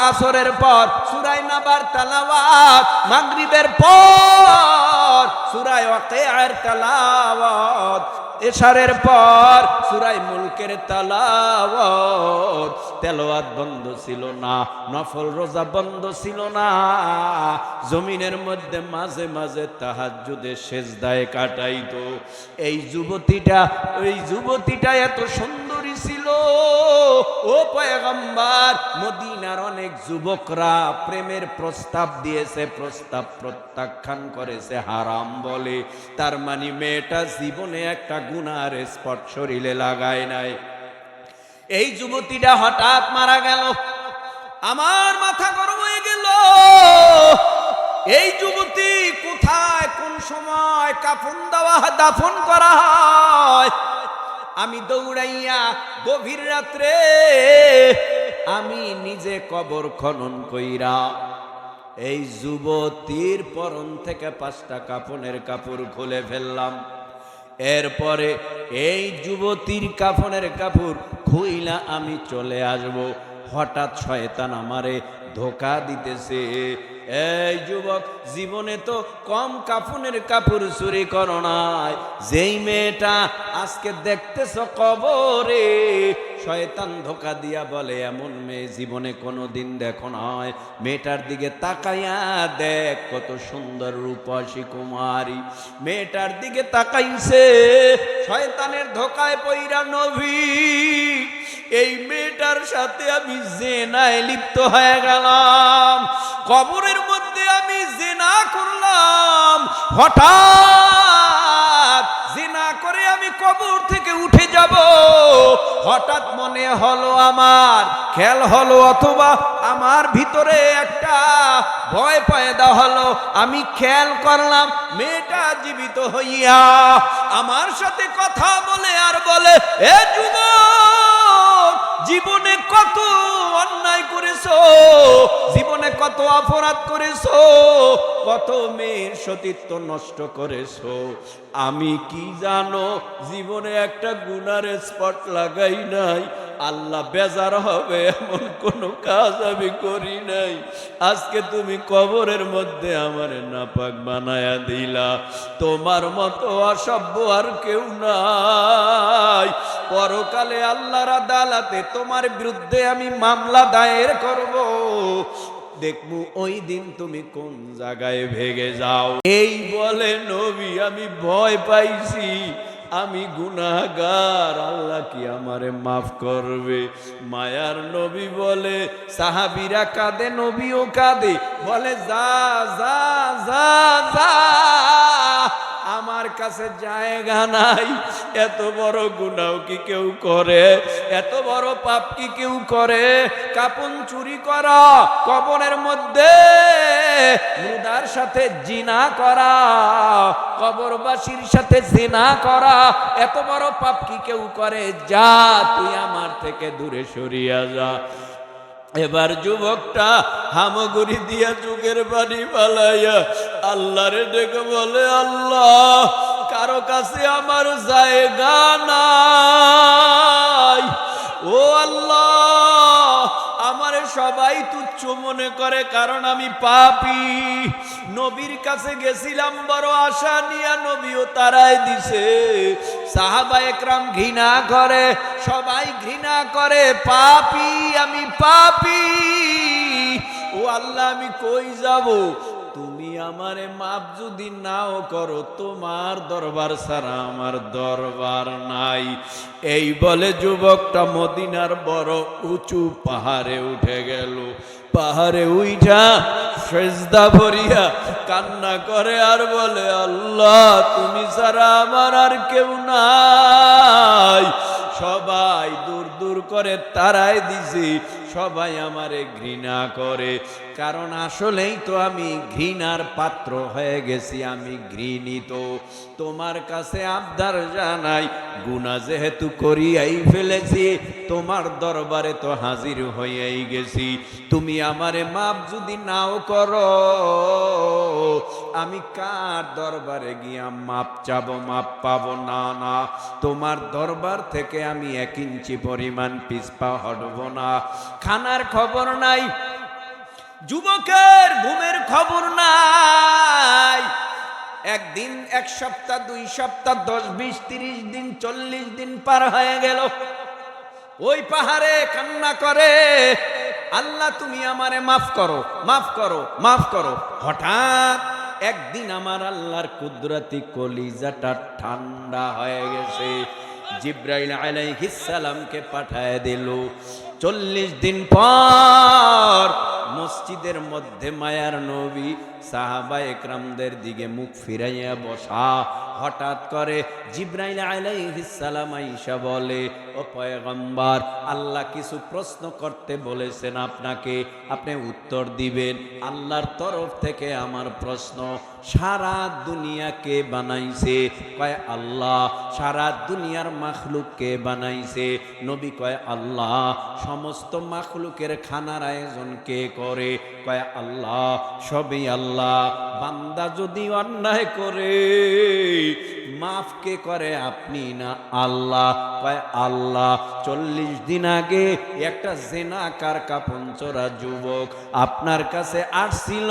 আসরের পর সূরা নাবার তেলাওয়াত, মাগরিবের পর সূরা ওয়াকিয়ার তেলাওয়াত, এশারের পর সূরা মুলকের তেলাওয়াত বন্ধ ছিল না, নফল রোজা বন্ধ ছিল না। জমিনের মধ্যে মাঝে মাঝে তাহাজ্জুদে সেজদায় কাটাইতো। এই যুবতীটা এত সুন্দরী ছিল, ও পয়গম্বর, মদিনার অনেক যুবকরা প্রেমের প্রস্তাব দিয়েছে, প্রস্তাব প্রত্যাখ্যান করেছে, হারাম বলে। তার মানে মেয়েটা জীবনে একটা গুনার স্পট শরীরে লাগায় নাই। এই যুবতীটা হঠাৎ মারা গেল, আমার মাথা গরম হয়ে গেল। এই যুবতী কোথায়, কোন সময় কাফন দাফন করা হয়? আমি দৌড়াইয়া গভীর রাত্রে আমি নিজে কবর খনন কইরা এই যুবতীর পরন থেকে 5টা কাফনের কাপড় খুলে ফেললাম। এরপরে এই যুবতীর কাফনের কাপড় খুইলা আমি চলে আসব। হঠাৎ শয়তান আমারে ধোকা দিতেছে, এই যুবক, জীবনে তো কম কাফনের কাপড় চুরি করো নাই, যেই মেয়েটা আজকে দেখতেছ কবরে, শয়তান ধোকা দিয়া বলে এমন মেয়ে জীবনে কোনোদিন দেখো নাই, মেয়েটার দিকে তাকাইয়া দেখ কত সুন্দর রূপসী কুমারী। মেয়েটার দিকে তাকাইছে, শয়তানের ধোকায় পইরা নবী এই মেয়েটার সাথে আমি জিনায় লিপ্ত হয়ে গেলাম। কবরের মধ্যে আমি জিনা করলাম। হঠাৎ জিনা করে আমি কবর থেকে উঠে যাব, হঠাৎ মনে হলো, আমার খেয়াল হলো, অথবা আমার ভিতরে একটা ভয় পয়দা হলো। আমি খেয়াল করলাম মেয়েটা জীবিত হইয়া আমার সাথে কথা বলে আর বলে, এ যুবক, জীবনে কত অন্যায় করেছো, জীবনে কত অপরাধ করেছো, কত মেয়ের সতীত্ব নষ্ট করেছো, আমি কি জানো জীবনে একটা গুনার স্পট লাগাই নাই। আল্লাহ বেজার হবে এমন কোনো কাজ আমি করি নাই। আজকে তুমি কবরের মধ্যে আমারে নাপাক বানায়া দিলা। তোমার মতো অসভ্য আর কেউ নাই। পরকালে আল্লাহর আদালতে তোমার বিরুদ্ধে আমি মামলা দায়ের করব। দেখবো ওই দিন তুমি কোন জায়গায় ভেগে যাও। এই বলে নবী, আমি ভয় পাইছি, আমি গুনাহগার, আল্লাহ কি আমারে মাফ করবে? মায়ার নবী বলে, সাহাবীরা কাঁদে, নবীও কাঁদে, বলে যা যা যা যা, আমার কাছে জায়গা নাই। এত বড় গুনাহ কি কেউ করে? এত বড় পাপ কি কেউ করে? কাপন চুরি করা, কবরের মধ্যে মুর্দার সাথে জিনা করা, কবরবাসীর সাথে জিনা করা, এত বড় পাপ কি কেউ করে? যা, তুই আমার থেকে দূরে সরিয়া যা। এবার যুবকটা হামাগুড়ি দিয়া চোখের পানি পালাইয়া আল্লাহরে ডেকে বলে, আল্লাহ, কারো কাছে আমার জায়গা নাই। ও আল্লাহ, আমারে সবাই তুচ্ছ মনে করে, কারণ আমি পাপী। নবীর কাছে গেছিলাম বড় আশা নিয়া, নবীও তারাই দিছে। সাহাবা একরাম ঘৃণা করে, সবাই ঘৃণা করে, পাপী, আমি পাপী। ও আল্লাহ, আমি কই যাব? তুমি আমারে মাপ যদি নাও করো, তোমার দরবার ছাড়া আমার দরবার নাই। এই বলে যুবকটা মদিনার বড় উঁচু পাহাড়ে উঠে গেল। পাহাড়ে উইঠা সেজদা ভরিয়া কান্না করে আর বলে, আল্লাহ, তুমি ছাড়া আমার আর কেউ নাই। সবাই দূর দূর করে তারাই দিছি, সবাই আমারে ঘৃণা করে, কারণ আসলেই তো আমি ঘৃণার পাত্র হয়ে গেছি, আমি ঘৃণিত। তোমার কাছে আবদার জানাই, গুনাহ যেহেতু করিয়াই ফেলেছি, তোমার দরবারে তো হাজির হইয়াই গেছি। তুমি আমারে মাপ যদি নাও করো, আমি কার দরবারে গিয়া মাপ চাবো? মাপ পাবো না। না, তোমার দরবার থেকে আমি 1 ইঞ্চি পরিমাণ পিছপা হটব না। খানার খবর নাই, যুবকের ঘুমের খবর নাই, একদিন, এক সপ্তাহ, 2 সপ্তাহ, 10, 20, 30 দিন, 40 দিন পার হয়ে গেল। ওই পাহাড়ে কান্না করে, আল্লাহ তুমি আমারে মাফ করো, মাফ করো, মাফ করো। হঠাৎ একদিন আমার আল্লাহর কুদরতি কলিজাটা ঠান্ডা হয়ে গেছে। জিব্রাইল আলাইহিস সালামকে পাঠায় দিল। 40 দিন পর মসজিদের মধ্যে মায়ার নবী সাহাবা একরামদের দিকে মুখ ফিরাইয়া বসা। হঠাৎ করে জিব্রাইল আলাইহিস সালাম আয়েশা বলে, ও পয়গম্বর, আল্লাহ কিছু প্রশ্ন করতে বলেছেন আপনাকে, আপনি উত্তর দিবেন। আল্লাহর তরফ থেকে আমার প্রশ্ন, সারা দুনিয়া কে বানাইছে? কয় আল্লাহ। সারা দুনিয়ার মাখলুক কে বানাইছে? নবী কয় আল্লাহ। সমস্ত মাখলুকের খানার আয়োজন কে করে? কয় আল্লাহ। সবই আল্লাহ। বান্দা যদি অন্যায় করে মাফ কে করে? আপনি না আল্লাহ? কয় আল্লাহ। 40 দিন আগে একটা জেনাকার কাপনচোরা যুবক আপনার কাছে আসছিল,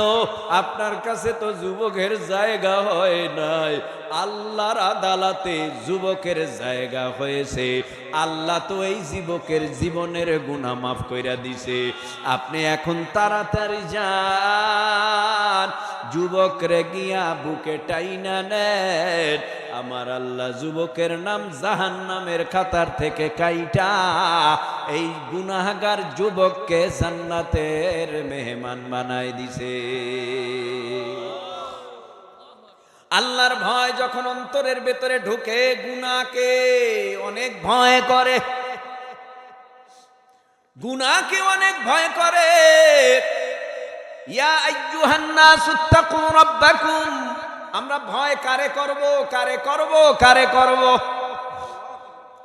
আপনার কাছে তো যুবকের জায়গা হয় নাই, আল্লাহর আদালতে যুবকের জায়গা হয়েছে। আল্লাহ তো এই যুবকের জীবনের গুনাহ মাফ কইরা দিছে। আপনি এখন তাড়াতাড়ি যান, যুবকরে গিয়া বুকে টাইনা নেন। আমার আল্লাহ যুবকের নাম জাহান্নামের খাতার থেকে কাইটা এই গুনাহগার যুবককে জান্নাতের মেহমান বানায় দিছে। আল্লাহর ভয় যখন অন্তরের ভেতরে ঢুকে, গুনাহকে অনেক ভয় করে, গুনাহকে অনেক ভয় করে। ইয়া আইয়ুহান নাসুত্তাকু রাব্বাকুম, আমরা ভয় কারে করব, কারে করব, কারে করব?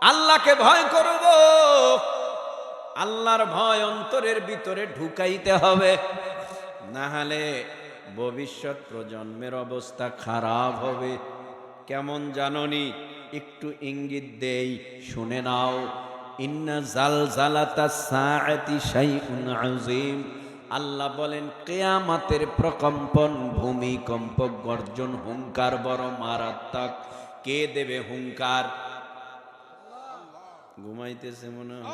আল্লাহকে ভয় করব। আল্লাহর ভয় অন্তরের ভিতরে ঢুকাইতে হবে, না হলে ভবিষ্যৎ প্রজন্মের অবস্থা খারাপ হবে। কেমন জাননি, একটু ইঙ্গিত দেই, শুনে নাও। ইন্না জালজালাতাস সাআতি শাইউন আযীম। আল্লাহ বলেন কিয়ামতের প্রকম্পন, ভূমিকম্প, গর্জন, হুঙ্কার বড় মারাত্মক। কে দেবে হুঙ্কার? ঘুমাইতেছে মনে হয়।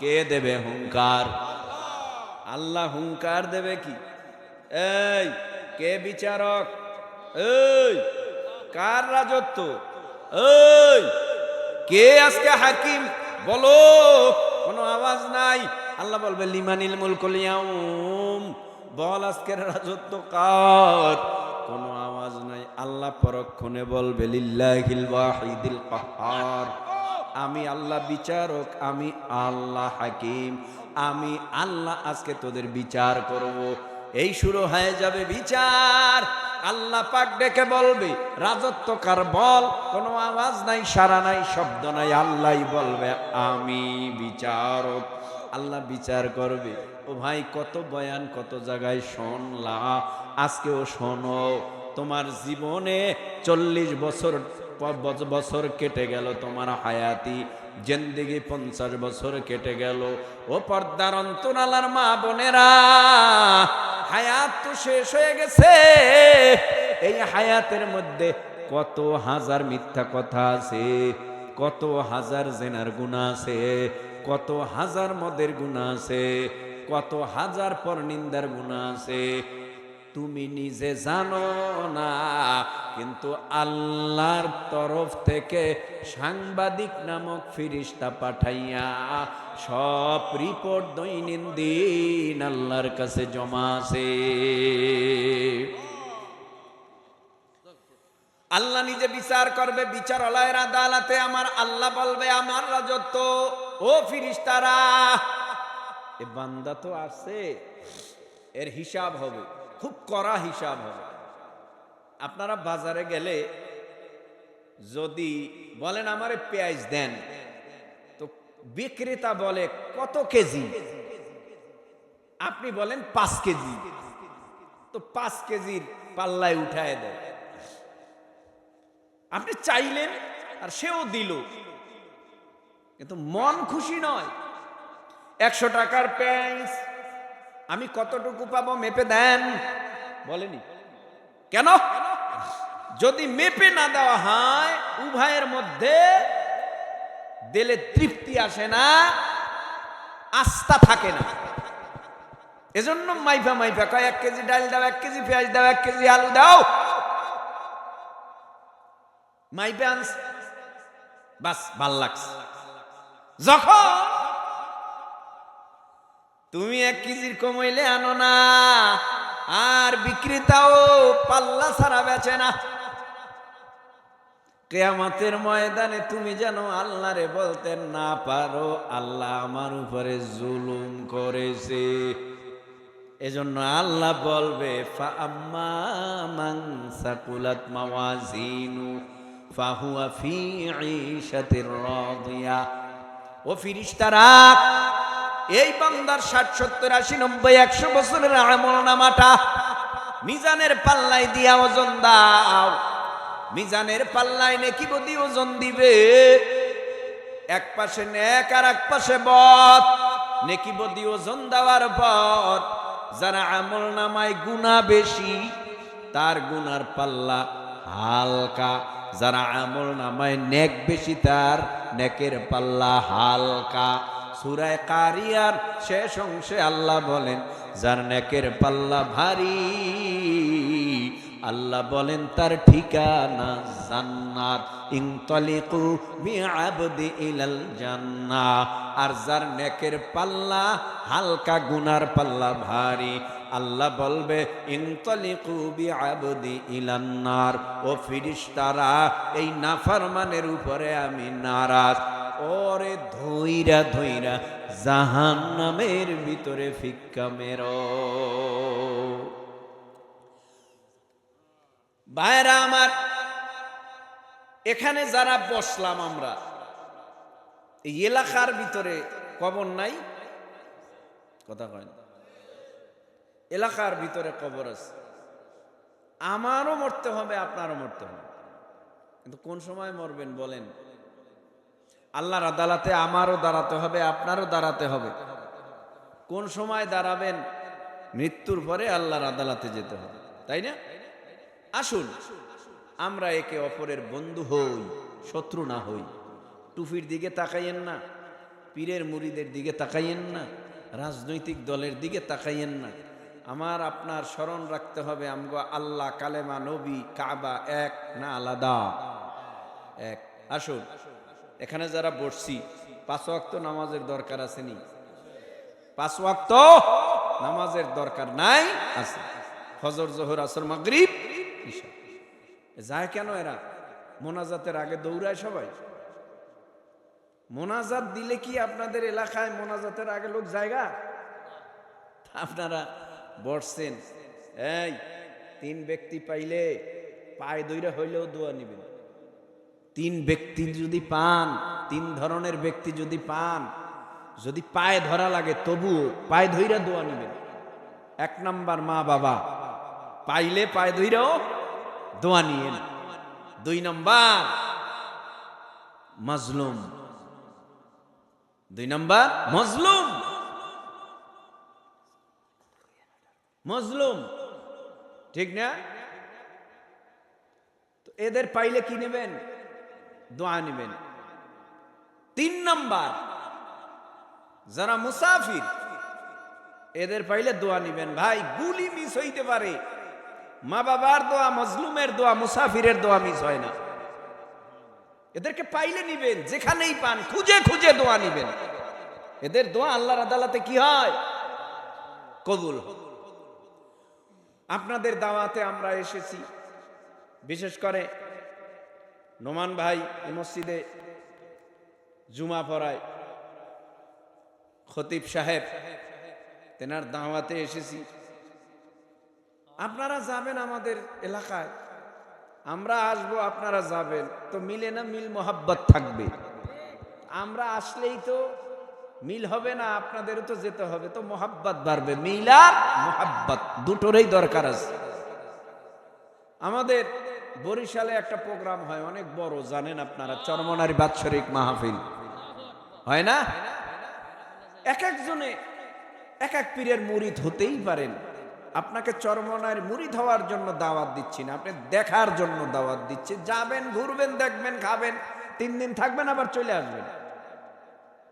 কে দেবে হুঙ্কার? আল্লাহ হুঙ্কার দেবে কি? এই কে বিচারক? এই কার রাজত্ব? এই কে আজকে হাকিম? বলো। কোনো আওয়াজ নাই। আল্লাহ বলবে লিমানিল মুলকুল ইয়াউম, বল আজকের রাজত্ব কার? কোনো আওয়াজ নাই। আল্লাহ পরক্ষণে বলবে লিল্লাহিল ওয়াহিদিল কাহ্হার, আমি আল্লাহ বিচারক, আমি আল্লাহ হাকিম, আমি আল্লাহ আজকে তোদের বিচার করব। এই শুরু হয়ে যাবে বিচার। আল্লাহ পাক ডেকে বলবে রাজত্ব কার? বল। কোনো আওয়াজ নাই, সারা নাই, শব্দ নাই। আল্লাহই বলবে আমি বিচারক। আল্লাহ বিচার করবে। ও ভাই, কত বয়ান কত জায়গায় শুনলা, আজকেও শোনো। তোমার জীবনে 40 বছর কেটে গেল, তোমার হায়াতি জিন্দেগি 50 বছর কেটে গেল। ও পর্দার অন্তরালার মা বোনেরা, হায়াত তো শেষ হয়ে গেছে। এই হায়াতের মধ্যে কত হাজার মিথ্যা কথা আছে, কত হাজার জেনার গুনাহ আছে, কত হাজার মদের গুনাহ আছে, কত হাজার পরনিন্দার গুনাহ আছে। তুমি নিজে জানো না, কিন্তু আল্লাহর তরফ থেকে সাংবাদিক নামক ফেরেশতা পাঠাইয়া সব রিপোর্ট দৈনন্দিন আল্লাহর কাছে জমা আছে। আল্লাহ নিজে বিচার করবে। বিচারালয়ের আদালতে আমার আল্লাহ বলবে আমার রাজত্ব। ও ফেরেশতারা, এ বান্দা তো আছে, এর হিসাব হবে, খুব কড়া হিসাব হবে। আপনারা বাজারে গেলে যদি বলেন আমারে পেঁয়াজ দেন, তো বিক্রেতা বলে কত কেজি? আপনি বলেন 5 কেজি, তো 5 কেজির পাল্লায় উঠায় দেয়। আপনি চাইলেন আর সেও দিল, কিন্তু মন খুশি নয়। 100 টাকার পেঁয়াজ আমি কতটুকু পাবো মেপে দেন? বলেনি কেন? যদি মেপে না দেওয়া হয় উভয়ের মধ্যে দিলে তৃপ্তি আসে না, আস্থা থাকে না। এজন্য মাইফা মাইফা কয় 1 কেজি ডাল দাও, 1 কেজি পেঁয়াজ দাও, 1 কেজি আলু দাও, মাইফা আনস, বাস ভাল লাগছে। যখন তুমি 1 কেজির কমাইলে আনো না, আর বিক্রেতাও পাল্লা ছাড়া বেচে না, কিয়ামতের ময়দানে তুমি যেন আল্লাহরে বলতে না পারো আল্লাহ আমার উপরে জুলুম করেছে। এজন্য আল্লাহ বলবে ফাআম্মা মান সাকুলাত মাওয়াজিনু ফাহুয়া ফি ঈশাতির রাদিয়া। ও ফেরেশতারা, এই বান্দার 60 70 80 90 100 বছরের আমলনামাটা মিজানের পাল্লায় দিয়া ওজন দাও। মিজানের পাল্লায় নেকি বদি ওজন দিবে, এক পাশে নেক আর এক পাশে বদ। নেকি বদি ওজন দেওয়ার পর যারা আমলনামায় গুনাহ বেশি তার গুনার পাল্লা হালকা, যারা আমলনামায় নেক বেশি তার নেকের পাল্লা হালকা। সূরা কারিয়ার শেষ অংশে আল্লাহ বলেন যার নেকের পাল্লা ভারী আল্লাহ বলেন তার ঠিকানা জান্নাত। ইনতালিকু বিআবদি ইলাল জান্নাহ। আর যার নেকের পাল্লা হালকা গুনার পাল্লা ভারী আল্লাহ বলবে ইনতালিকু বিআবদি ইলান নার। ও ফেরেশতারা, এই নাফরমানের উপরে আমি নারাজ, ওরে ধইরা ধইরা জাহান্নামের ভিতরে ফিক্কা মেরো। ভাইরা আমার, এখানে যারা বসলাম আমরা, এই এলাকার ভিতরে কবর নাই, কথা কয় না, এলাকার ভিতরে কবর আছে। আমারও মরতে হবে, আপনারও মরতে হবে, কিন্তু কোন সময় মরবেন বলেন? আল্লাহর আদালতে আমারও দাঁড়াতে হবে, আপনারও দাঁড়াতে হবে। কোন সময় দাঁড়াবেন? মৃত্যুর পরে আল্লাহর আদালতে যেতে হবে, তাই না? আসুন আমরা একে অপরের বন্ধু হই, শত্রু না হই। টুপির দিকে তাকাইয়েন না, পীরের মুরিদের দিকে তাকাইয়েন না, রাজনৈতিক দলের দিকে তাকাইয়েন না। আমার আপনার স্মরণ রাখতে হবে আমগো আল্লাহ, কালেমা, নবী, কাবা এক না আলাদা? এক। আসুন এখানে যারা বসছি 5 ওয়াক্ত নামাজের দরকার আসেনি? 5 ওয়াক্ত নামাজের দরকার নাই? আছে। ফজর, জোহর, আসর, মাগরিব, ইশা। যায় কেন এরা? মোনাজাতের আগে দৌড়ায় সবাই। মোনাজাত দিলে কি আপনাদের এলাকায় মোনাজাতের আগে লোক জায়গা? আপনারা বসছেন, এই 3 ব্যক্তি পাইলে পায়ে দইরা হইলেও দোয়া নিবেন। 3 ব্যক্তি যদি পান, 3 ধরনের ব্যক্তি যদি পান, যদি পায়ে ধরা লাগে তবুও পায়ে ধইরা দোয়া নিবেন। 1 নাম্বার মা বাবা, পাইলে পায়ে ধইরাও দোয়া নিয়েন। 2 নাম্বার মাজলুম, 2 নাম্বার মজলুম। মজলুম ঠিক না? তো এদের পাইলে কি নেবেন? দোয়া নেবেন। 3 নাম্বার যারা মুসাফির, এদের পাইলে দোয়া নিবেন। ভাই গুলি মিস হইতে পারে, মা বাবার দোয়া, মজলুমের দোয়া, মুসাফিরের দোয়া মিস হয় না। এদেরকে পাইলে নিবেন, যেখানেই পান খুঁজে খুঁজে দোয়া নিবেন। এদের দোয়া আল্লাহর আদালতে কি হয়? কবুল। আপনাদের দাওয়াতে আমরা এসেছি, বিশেষ করে নোমান ভাই এই মসজিদে জুমা পড়ায়, খতিব সাহেব তেনার দাওয়াতে এসেছি। আপনারা যাবেন আমাদের এলাকায়, আমরা আসবো, আপনারা যাবেন, তো মিলে না? মিল মোহাব্বত থাকবে। আমরা আসলেই তো মিল হবে না, আপনাদেরও তো যেতে হবে, তো মোহাব্বত বাড়বে। মিল আর মোহাব্বত দুটোরই দরকার আছে। আমাদের বরিশালে একটা প্রোগ্রাম হয়, অনেক বড়, জানেন আপনারা, চরমনারী বাৎসরিক মাহফিল হয় না? এক একজনে এক এক পীরের মুরিদ হতেই পারেন, আপনাকে চরমনায়ের মুরিদ হওয়ার জন্য দাওয়াত দিচ্ছি না, আপনি দেখার জন্য দাওয়াত দিচ্ছি। যাবেন, ঘুরবেন, দেখবেন, খাবেন, 3 দিন থাকবেন, আবার চলে আসবেন,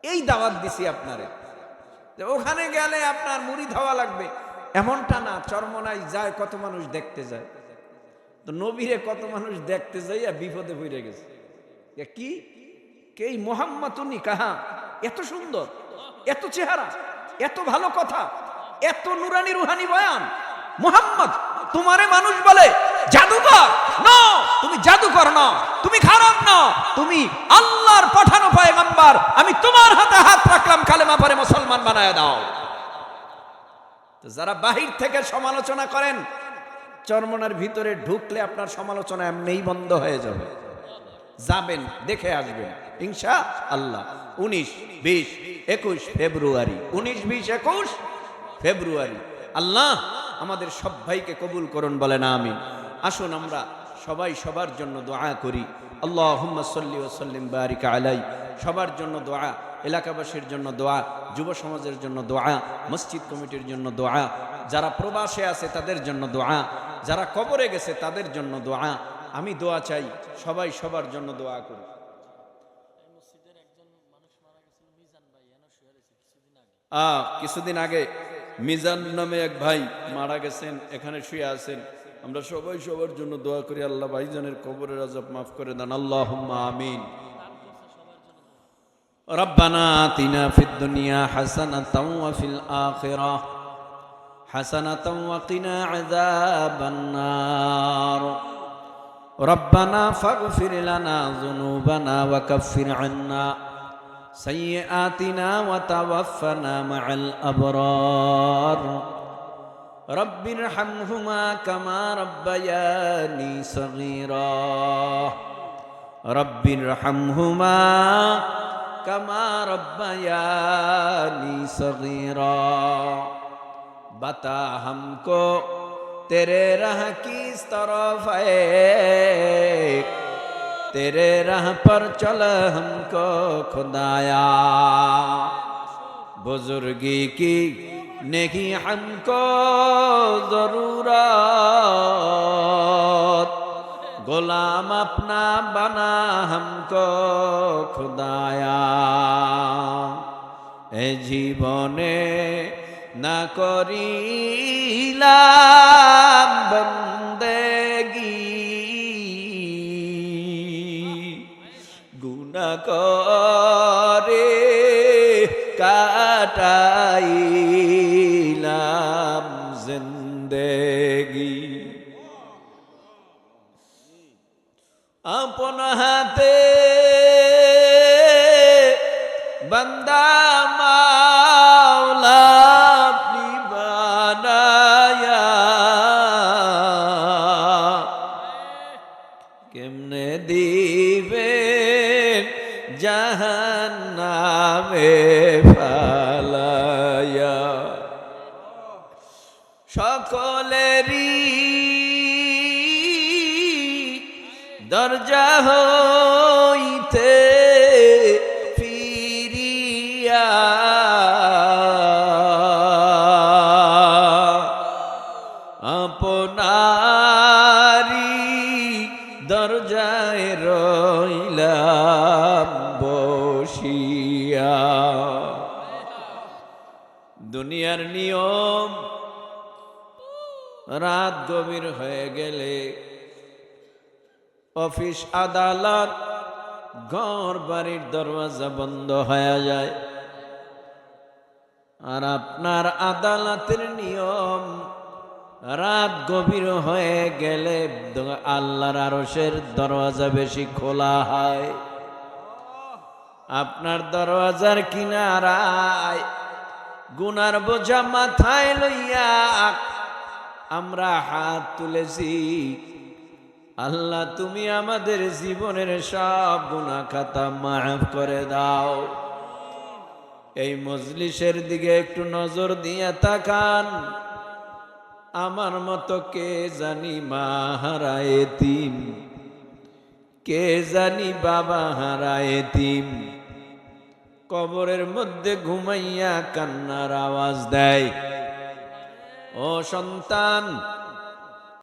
এই দাওয়াত দিছি আপনারে। ওখানে গেলে আপনার মুরিদ হওয়া লাগবে এমনটা না। চরমনায় যায় কত মানুষ দেখতে যায়, তো নবীরে কত মানুষ দেখতে যাইয়া বিপদে পড়ে গেছে। কি এই মোহাম্মদ উনি কাহা, এত সুন্দর, এত চেহারা, এত ভালো কথা, এত নুরানি রুহানি বয়ান। মোহাম্মদ তোমারে মানুষ বলে জাদুকর, না তুমি জাদুকর না, তুমি খারাপ না, তুমি আল্লাহর পাঠানো পয়গম্বর। আমি তোমার হাতে হাত রাখলাম, কালেমা পড়ে মুসলমান বানায় দাও। তো যারা বাহির থেকে সমালোচনা করেন, চরমনার ভিতরে ঢুকলে আপনার সমালোচনা এমনিই বন্ধ হয়ে যাবে। যাবেন, দেখে আসবেন ইনশাআল্লাহ। 19, 20, 21 ফেব্রুয়ারি, 19, 20, 21 ফেব্রুয়ারি। আল্লাহ আমাদের সব ভাইকে কবুল করুন, বলেন আমিন। আসুন আমরা সবাই সবার জন্য দোয়া করি। আল্লাহুম্মা সাল্লি ওয়া সাল্লিম বারিক আলাই। সবার জন্য দোয়া, এলাকাবাসীর জন্য দোয়া, যুব সমাজের জন্য দোয়া, মসজিদ কমিটির জন্য দোয়া, যারা প্রবাসে আছে তাদের জন্য দোয়া, যারা কবরে গেছে তাদের জন্য দোয়া। আমি দোয়া চাই, সবাই সবার জন্য দোয়া করি। কিছুদিন আগে মিজান নামে এক ভাই মারা গেছেন, এখানে শুয়ে আছেন। আমরা সবাই সবার জন্য দোয়া করি, আল্লাহ ভাইজানের কবরের আযাব মাফ করে দেন, আল্লাহুম্মা আমিন। রব্বানা আতিনা ফিদ দুনিয়া হাসানাতাও ওয়া ফিল আখিরাহ হাসানাতাও ওয়া কিনা আযাবান নার। রব্বানা ফাগফির লানা যুনুবানা ওয়া কাফির আন্না সাইয়্যাতিনা ওয়া তাওয়াফফানা মা'আল আবরার। রব্বির হামহুমা কামা রাব্বায়ানি সগীরা। রব্বির হামহুমা কামা রাব্বায়ানি সগীরা। बता हमको तेरे राह किस तरफ है, तेरे राह पर चल हमको खुदाया। बुजुर्गी की नेकी हमको जरूरत, गुलाम अपना बना हमको खुदाया। ए जीवने ना करिलाम बंदेगी, गुनाह करे काटाइलाम जिंदगी। अपन हाथे बंदा माওলা কেমনে দিবেন জাহান্নামে ফালায়া। সকলেরই দরজা হইতে ফিরিয়া আপনারি দরজায় রইলাম বসিয়া। দুনিয়ার নিয়ম, রাত গভীর হয়ে গেলে অফিস আদালত ঘর বাড়ির দরজা বন্ধ হয়ে যায়। আর আপনার আদালতের নিয়ম, রাত গভীর হয়ে গেলে আল্লাহর আরশের দরজা বেশি খোলা হয়। আপনার দরজার কিনারায় গুনার বোঝা মাথায় লইয়া আমরা হাত তুলেছি। আল্লাহ তুমি আমাদের জীবনের সব গুনাহ খাতা মাফ করে দাও। এই মজলিসের দিকে একটু নজর দিয়ে তাকান। আমার মতো কে জানি মা হারা এতিম, কে জানি বাবা হারা এতিম, কবরের মধ্যে ঘুমাইয়া কান্নার আওয়াজ দেয়। ও সন্তান